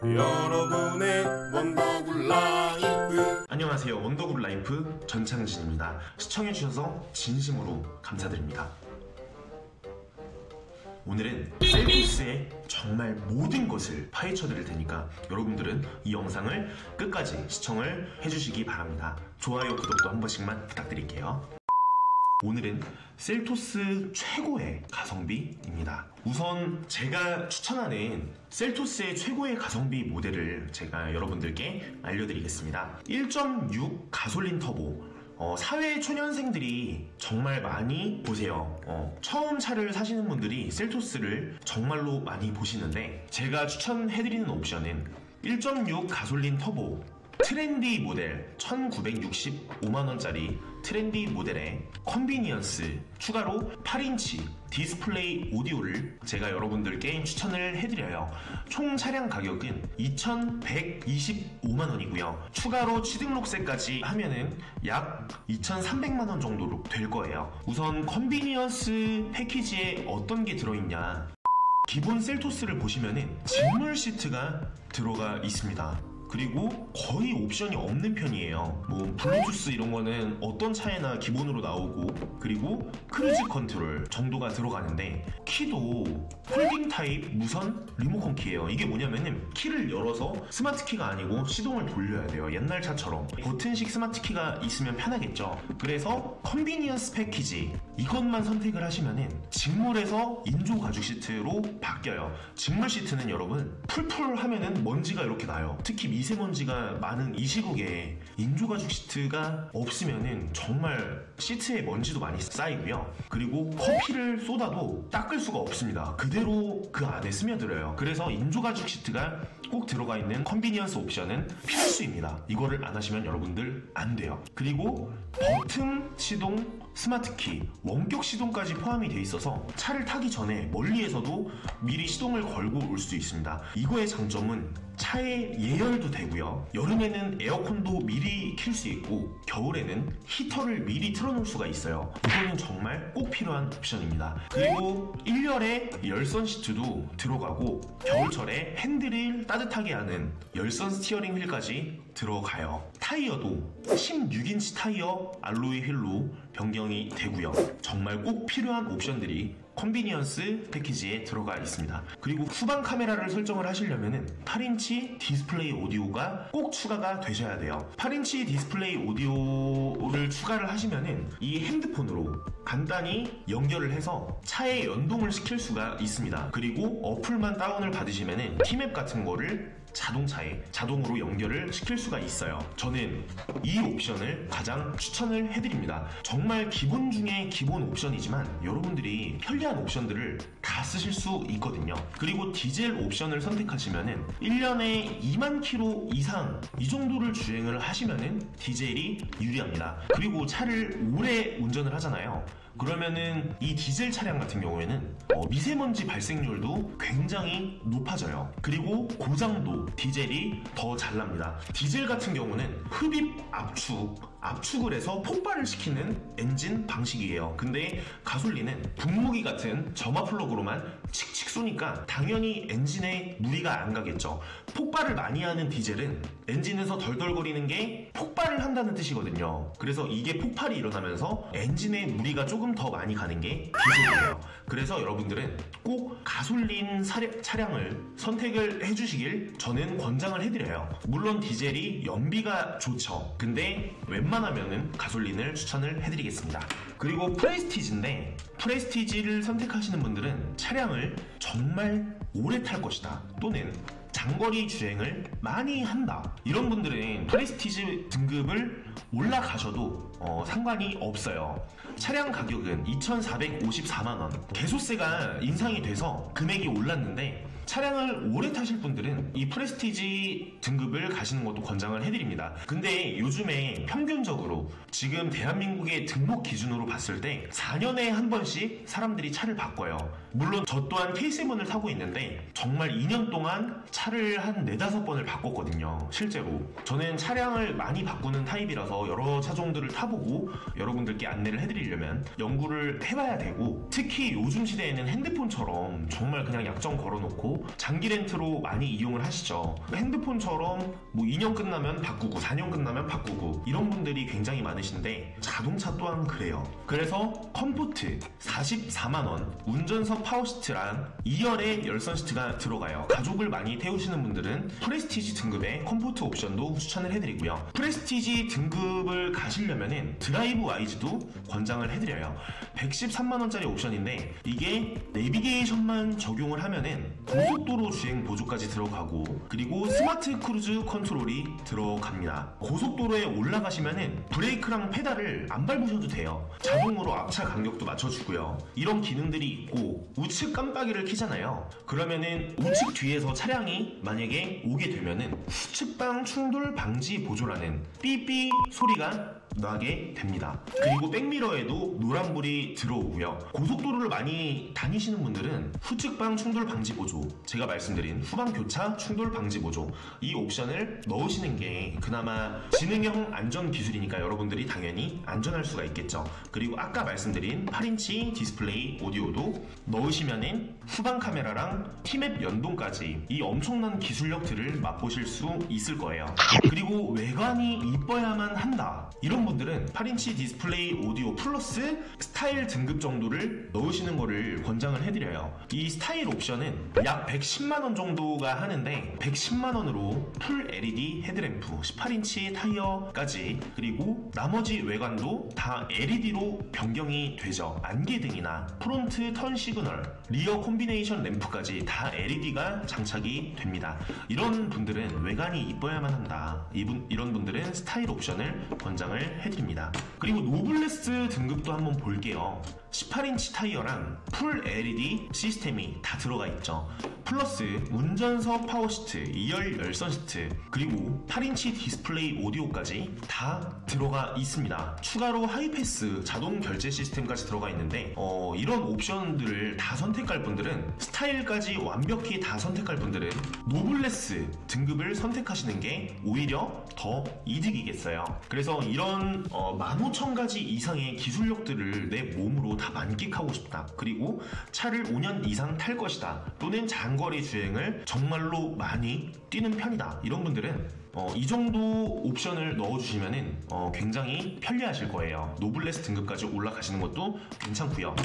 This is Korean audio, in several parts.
여러분의 원더굴 라이프. 안녕하세요, 원더굴 라이프 전창진입니다. 시청해주셔서 진심으로 감사드립니다. 오늘은 셀토스의 정말 모든 것을 파헤쳐 드릴 테니까 여러분들은 이 영상을 끝까지 시청을 해주시기 바랍니다. 좋아요, 구독도 한 번씩만 부탁드릴게요. 오늘은 셀토스 최고의 가성비입니다. 우선 제가 추천하는 셀토스의 최고의 가성비 모델을 제가 여러분들께 알려드리겠습니다. 1.6 가솔린 터보. 사회 초년생들이 정말 많이 보세요. 처음 차를 사시는 분들이 셀토스를 정말로 많이 보시는데, 제가 추천해드리는 옵션은 1.6 가솔린 터보 트렌디 모델 1965만원짜리 트렌디 모델에 컨비니언스 추가로 8인치 디스플레이 오디오를 제가 여러분들께 추천을 해드려요. 총 차량 가격은 2,125만원이고요 추가로 취등록세까지 하면은 약 2,300만원 정도로 될 거예요. 우선 컨비니언스 패키지에 어떤 게 들어있냐, 기본 셀토스를 보시면은 직물 시트가 들어가 있습니다. 그리고 거의 옵션이 없는 편이에요. 뭐 블루투스 이런 거는 어떤 차에나 기본으로 나오고, 그리고 크루즈 컨트롤 정도가 들어가는데, 키도 폴딩 타입 무선 리모컨 키예요. 이게 뭐냐면은 키를 열어서 스마트 키가 아니고 시동을 돌려야 돼요. 옛날 차처럼 버튼식 스마트 키가 있으면 편하겠죠. 그래서 컨비니언스 패키지 이것만 선택을 하시면은 직물에서 인조 가죽 시트로 바뀌어요. 직물 시트는 여러분 풀풀 하면은 먼지가 이렇게 나요. 특히 미세먼지가 많은 이 시국에 인조 가죽 시트가 없으면은 정말 시트에 먼지도 많이 쌓이고요. 그리고 커피를 쏟아도 닦을 수가 없습니다. 그대로 그 안에 스며들어요. 그래서 인조 가죽 시트가 꼭 들어가 있는 컨비니언스 옵션은 필수입니다. 이거를 안 하시면 여러분들 안 돼요. 그리고 버튼 시동, 스마트키, 원격 시동까지 포함이 돼 있어서 차를 타기 전에 멀리에서도 미리 시동을 걸고 올 수 있습니다. 이거의 장점은 차에 예열도 되고요, 여름에는 에어컨도 미리 킬 수 있고, 겨울에는 히터를 미리 틀어놓을 수가 있어요. 이거는 정말 꼭 필요한 옵션입니다. 그리고 1열에 열선 시트도 들어가고, 겨울철에 핸들을 따뜻하게 하는 열선 스티어링 휠까지 들어가요. 타이어도 16인치 타이어 알로이 휠로 변경이 되고요. 정말 꼭 필요한 옵션들이 컨비니언스 패키지에 들어가 있습니다. 그리고 후방 카메라를 설정을 하시려면은 8인치 디스플레이 오디오가 꼭 추가가 되셔야 돼요. 8인치 디스플레이 오디오를 추가를 하시면은 이 핸드폰으로 간단히 연결을 해서 차에 연동을 시킬 수가 있습니다. 그리고 어플만 다운을 받으시면은 티맵 같은 거를 자동차에 자동으로 연결을 시킬 수가 있어요. 저는 이 옵션을 가장 추천을 해드립니다. 정말 기본 중에 기본 옵션이지만 여러분들이 편리한 옵션들을 다 쓰실 수 있거든요. 그리고 디젤 옵션을 선택하시면은 1년에 2만 킬로 이상 이 정도를 주행을 하시면은 디젤이 유리합니다. 그리고 차를 오래 운전을 하잖아요. 그러면은 이 디젤 차량 같은 경우에는 미세먼지 발생률도 굉장히 높아져요. 그리고 고장도 디젤이 더 잘 납니다. 디젤 같은 경우는 흡입 압축을 해서 폭발을 시키는 엔진 방식이에요. 근데 가솔린은 분무기 같은 점화 플러그로만 칙칙 쏘니까 당연히 엔진에 무리가 안 가겠죠. 폭발을 많이 하는 디젤은 엔진에서 덜덜거리는 게 폭발을 한다는 뜻이거든요. 그래서 이게 폭발이 일어나면서 엔진에 무리가 조금 더 많이 가는 게 디젤이에요. 그래서 여러분들은 꼭 가솔린 차량을 선택을 해주시길 저는 권장을 해드려요. 물론 디젤이 연비가 좋죠. 근데 웬만하면은 가솔린을 추천을 해드리겠습니다. 그리고 프레스티지인데, 프레스티지를 선택하시는 분들은 차량을 정말 오래 탈 것이다, 또는 장거리 주행을 많이 한다, 이런 분들은 프레스티지 등급을 올라가셔도 상관이 없어요. 차량 가격은 2,454만원, 개소세가 인상이 돼서 금액이 올랐는데, 차량을 오래 타실 분들은 이 프레스티지 등급을 가시는 것도 권장을 해드립니다. 근데 요즘에 평균적으로 지금 대한민국의 등록 기준으로 봤을 때 4년에 한 번씩 사람들이 차를 바꿔요. 물론 저 또한 K7을 타고 있는데 정말 2년 동안 차를 한 4-5번을 바꿨거든요. 실제로 저는 차량을 많이 바꾸는 타입이라서 여러 차종들을 타보고 여러분들께 안내를 해드리려면 연구를 해봐야 되고, 특히 요즘 시대에는 핸드폰처럼 정말 그냥 약정 걸어놓고 분들도 장기 렌트로 많이 이용을 하시죠. 핸드폰처럼 뭐 2년 끝나면 바꾸고 4년 끝나면 바꾸고 이런 분들이 굉장히 많으신데 자동차 또한 그래요. 그래서 컴포트 44만원, 운전석 파워시트랑 2열의 열선 시트가 들어가요. 가족을 많이 태우시는 분들은 프레스티지 등급의 컴포트 옵션도 추천을 해드리고요. 프레스티지 등급을 가시려면은 드라이브 와이즈도 권장을 해드려요. 113만원짜리 옵션인데 이게 내비게이션만 적용을 하면은 고속도로 주행 보조까지 들어가고 그리고 스마트 크루즈 컨트롤이 들어갑니다. 고속도로에 올라가시면은 브레이크랑 페달을 안 밟으셔도 돼요. 자동으로 앞차 간격도 맞춰주고요. 이런 기능들이 있고 우측 깜빡이를 켜잖아요. 그러면은 우측 뒤에서 차량이 만약에 오게 되면은 후측방 충돌 방지 보조라는 삐삐 소리가 나게 됩니다. 그리고 백미러에도 노란불이 들어오고요. 고속도로를 많이 다니시는 분들은 후측방 충돌 방지 보조, 제가 말씀드린 후방 교차 충돌 방지 보조 이 옵션을 넣으시는 게 그나마 지능형 안전 기술이니까 여러분들이 당연히 안전할 수가 있겠죠. 그리고 아까 말씀드린 8인치 디스플레이 오디오도 넣으시면은 후방 카메라랑 티맵 연동까지 이 엄청난 기술력들을 맛보실 수 있을 거예요. 그리고 외관이 이뻐야만 한다 이런 분들은 8인치 디스플레이 오디오 플러스 스타일 등급 정도를 넣으시는 거를 권장을 해드려요. 이 스타일 옵션은 약 110만원 정도가 하는데 110만원으로 풀 LED 헤드램프 18인치 타이어까지 그리고 나머지 외관도 다 LED로 변경이 되죠. 안개등이나 프론트 턴 시그널, 리어 콤비네이션 램프까지 다 LED가 장착이 됩니다. 이런 분들은 외관이 이뻐야만 한다. 이런 분들은 스타일 옵션을 권장을 해드립니다. 그리고 노블레스 등급도 한번 볼게요. 18인치 타이어랑 풀 LED 시스템이 다 들어가 있죠. 플러스 운전석 파워시트, 2열 열선 시트, 그리고 8인치 디스플레이 오디오까지 다 들어가 있습니다. 추가로 하이패스 자동 결제 시스템까지 들어가 있는데 이런 옵션들을 다 선택할 분들은 스타일까지 완벽히 다 선택할 분들은 노블레스 등급을 선택하시는 게 오히려 더 이득이겠어요. 그래서 이런 15,000가지 이상의 기술력들을 내 몸으로 다 만끽하고 싶다. 그리고 차를 5년 이상 탈 것이다. 또는 장거리 주행을 정말로 많이 뛰는 편이다. 이런 분들은 이 정도 옵션을 넣어주시면은 굉장히 편리하실 거예요. 노블레스 등급까지 올라가시는 것도 괜찮고요.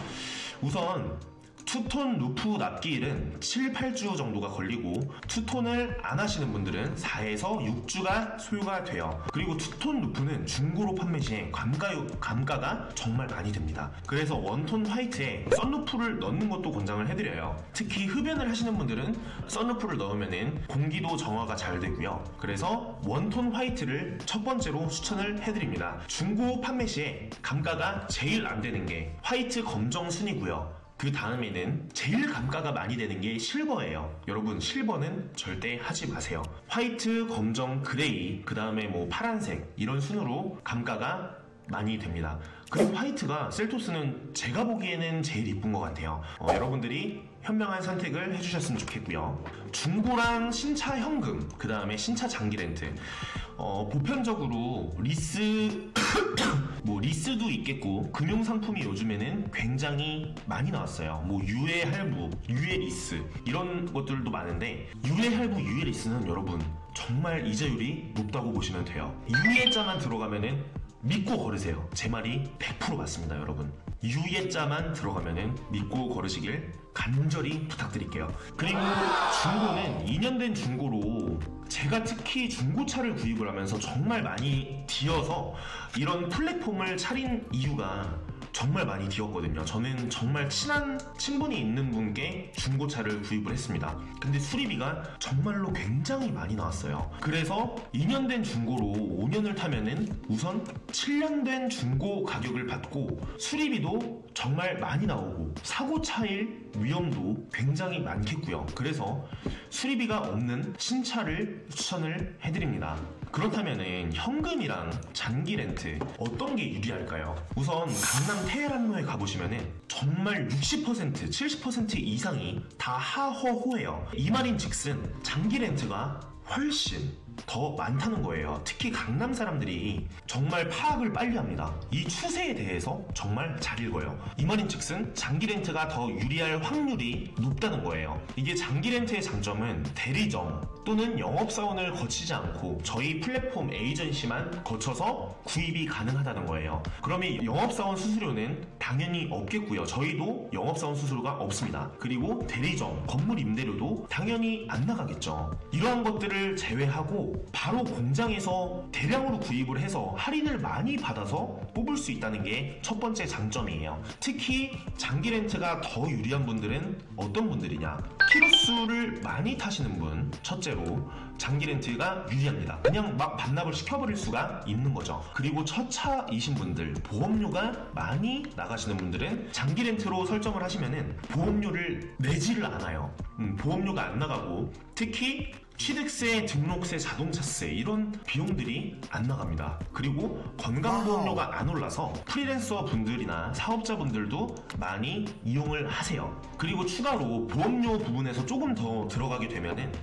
우선 투톤 루프 납기일은 7, 8주 정도가 걸리고 투톤을 안 하시는 분들은 4에서 6주가 소요가 돼요. 그리고 투톤 루프는 중고로 판매 시에 감가가 정말 많이 됩니다. 그래서 원톤 화이트에 썬루프를 넣는 것도 권장을 해드려요. 특히 흡연을 하시는 분들은 썬루프를 넣으면 공기도 정화가 잘 되고요. 그래서 원톤 화이트를 첫 번째로 추천을 해드립니다. 중고 판매 시에 감가가 제일 안 되는 게 화이트 검정 순이고요. 그 다음에는 제일 감가가 많이 되는 게 실버예요. 여러분 실버는 절대 하지 마세요. 화이트, 검정, 그레이, 그 다음에 뭐 파란색 이런 순으로 감가가 많이 됩니다. 그리고 화이트가 셀토스는 제가 보기에는 제일 이쁜 것 같아요. 여러분들이 현명한 선택을 해주셨으면 좋겠고요. 중고랑 신차 현금, 그 다음에 신차 장기 렌트. 보편적으로 리스 리스도 있겠고 금융 상품이 요즘에는 굉장히 많이 나왔어요. 뭐 유예 할부, 유예 리스 이런 것들도 많은데 유예 할부, 유예 리스는 여러분 정말 이자율이 높다고 보시면 돼요. 유예자만 들어가면은 믿고 걸으세요. 제 말이 100% 맞습니다, 여러분. 유예자만 들어가면은 믿고 걸으시길 간절히 부탁드릴게요. 그리고 중고는 2년 된 중고로 제가 특히 중고차를 구입을 하면서 정말 많이 뒤어서 이런 플랫폼을 차린 이유가 정말 많이 뒤었거든요. 저는 정말 친한 친분이 있는 분께 중고차를 구입을 했습니다. 근데 수리비가 정말로 굉장히 많이 나왔어요. 그래서 2년 된 중고로 5년을 타면은 우선 7년 된 중고 가격을 받고 수리비도 정말 많이 나오고 사고 차일 위험도 굉장히 많겠고요. 그래서 수리비가 없는 신차를 추천을 해드립니다. 그렇다면은 현금이랑 장기 렌트 어떤 게 유리할까요? 우선 강남 테헤란로에 가보시면은 정말 60%, 70% 이상이 다 하허호예요. 이 말인 즉슨 장기 렌트가 훨씬 더 많다는 거예요. 특히 강남 사람들이 정말 파악을 빨리 합니다. 이 추세에 대해서 정말 잘 읽어요. 이 말인즉슨 장기 렌트가 더 유리할 확률이 높다는 거예요. 이게 장기 렌트의 장점은 대리점 또는 영업사원을 거치지 않고 저희 플랫폼 에이전시만 거쳐서 구입이 가능하다는 거예요. 그러면 영업사원 수수료는 당연히 없겠고요. 저희도 영업사원 수수료가 없습니다. 그리고 대리점, 건물 임대료도 당연히 안 나가겠죠. 이러한 것들을 제외하고 바로 공장에서 대량으로 구입을 해서 할인을 많이 받아서 뽑을 수 있다는 게 첫 번째 장점이에요. 특히 장기 렌트가 더 유리한 분들은 어떤 분들이냐? 키로수를 많이 타시는 분, 첫째로 장기 렌트가 유리합니다. 그냥 막 반납을 시켜버릴 수가 있는 거죠. 그리고 첫 차이신 분들, 보험료가 많이 나가시는 분들은 장기 렌트로 설정을 하시면은 보험료를 내지를 않아요. 보험료가 안 나가고 특히 취득세, 등록세, 자동차세 이런 비용들이 안 나갑니다. 그리고 건강보험료가 안 올라서 프리랜서 분들이나 사업자분들도 많이 이용을 하세요. 그리고 추가로 보험료 부분에서 조금 더 들어가게 되면은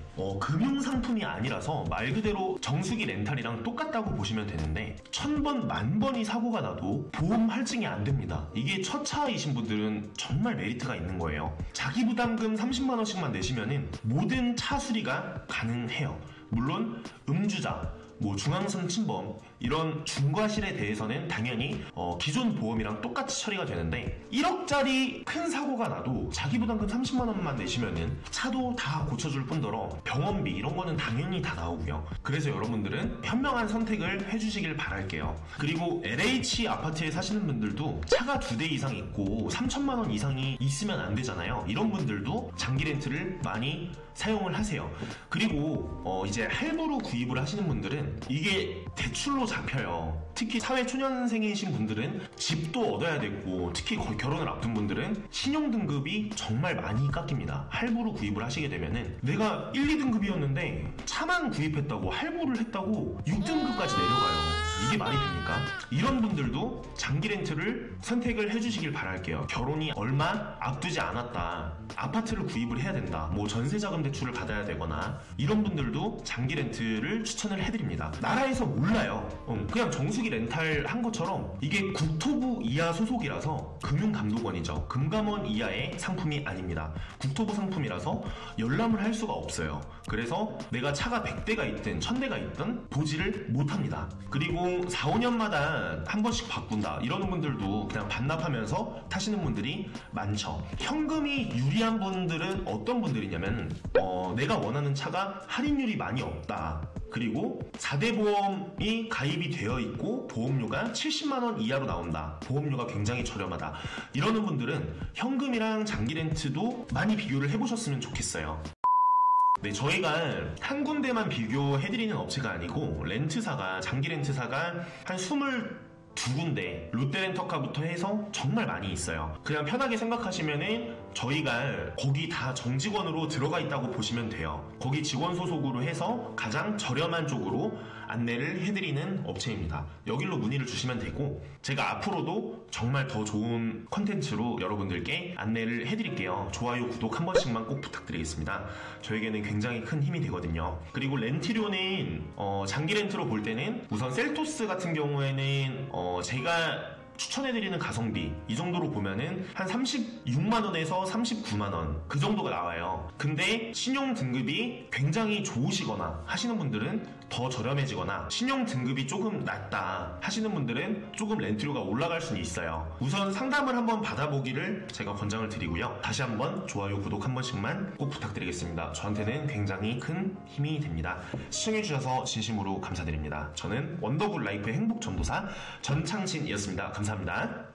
금융상품이 아니라서 말 그대로 정수기 렌탈이랑 똑같다고 보시면 되는데 1000번, 10,000번이 사고가 나도 보험 할증이 안 됩니다. 이게 첫 차이신 분들은 정말 메리트가 있는 거예요. 자기 부담금 30만 원씩만 내시면은 모든 차 수리가 가능해요. 물론 음주자, 중앙선 침범 이런 중과실에 대해서는 당연히 기존 보험이랑 똑같이 처리가 되는데 1억짜리 큰 사고가 나도 자기 부담금 30만 원만 내시면은 차도 다 고쳐줄 뿐더러 병원비 이런 거는 당연히 다 나오고요. 그래서 여러분들은 현명한 선택을 해주시길 바랄게요. 그리고 LH 아파트에 사시는 분들도 차가 2대 이상 있고 3천만 원 이상이 있으면 안 되잖아요. 이런 분들도 장기 렌트를 많이 사용을 하세요. 그리고 이제 할부로 구입을 하시는 분들은 이게 대출로 잡혀요. 특히 사회초년생이신 분들은 집도 얻어야 되고 특히 거의 결혼을 앞둔 분들은 신용등급이 정말 많이 깎입니다. 할부로 구입을 하시게 되면은 내가 1, 2등급이었는데 차만 구입했다고 할부를 했다고 6등급까지 내려가요. 이게 말이 됩니까? 이런 분들도 장기 렌트를 선택을 해주시길 바랄게요. 결혼이 얼마 앞두지 않았다, 아파트를 구입을 해야 된다, 전세자금 대출을 받아야 되거나 이런 분들도 장기 렌트를 추천을 해드립니다. 나라에서 몰라요. 그냥 정수기 렌탈 한 것처럼 이게 국토부 이하 소속이라서 금융감독원이죠. 금감원 이하의 상품이 아닙니다. 국토부 상품이라서 열람을 할 수가 없어요. 그래서 내가 차가 100대가 있든 1000대가 있든 보지를 못합니다. 그리고 4, 5년마다 한 번씩 바꾼다 이러는 분들도 그냥 반납하면서 타시는 분들이 많죠. 현금이 유리한 분들은 어떤 분들이냐면 내가 원하는 차가 할인율이 많이 없다, 그리고 4대 보험이 가입이 되어 있고 보험료가 70만원 이하로 나온다, 보험료가 굉장히 저렴하다 이러는 분들은 현금이랑 장기 렌트도 많이 비교를 해보셨으면 좋겠어요. 네, 저희가 한 군데만 비교해드리는 업체가 아니고 장기 렌트사가 한 22군데 롯데렌터카부터 해서 정말 많이 있어요. 그냥 편하게 생각하시면은 저희가 거기 다 정직원으로 들어가 있다고 보시면 돼요. 거기 직원 소속으로 해서 가장 저렴한 쪽으로 안내를 해드리는 업체입니다. 여기로 문의를 주시면 되고 제가 앞으로도 정말 더 좋은 컨텐츠로 여러분들께 안내를 해드릴게요. 좋아요, 구독 한 번씩만 꼭 부탁드리겠습니다. 저에게는 굉장히 큰 힘이 되거든요. 그리고 렌트료는 장기 렌트로 볼 때는 우선 셀토스 같은 경우에는 제가 추천해드리는 가성비 이 정도로 보면은 한 36만원에서 39만원 그 정도가 나와요. 근데 신용 등급이 굉장히 좋으시거나 하시는 분들은 더 저렴해지거나 신용 등급이 조금 낮다 하시는 분들은 조금 렌트료가 올라갈 수는 있어요. 우선 상담을 한번 받아보기를 제가 권장을 드리고요. 다시 한번 좋아요, 구독 한 번씩만 꼭 부탁드리겠습니다. 저한테는 굉장히 큰 힘이 됩니다. 시청해주셔서 진심으로 감사드립니다. 저는 원더굿 라이프의 행복전도사 전창진이었습니다. 감사합니다.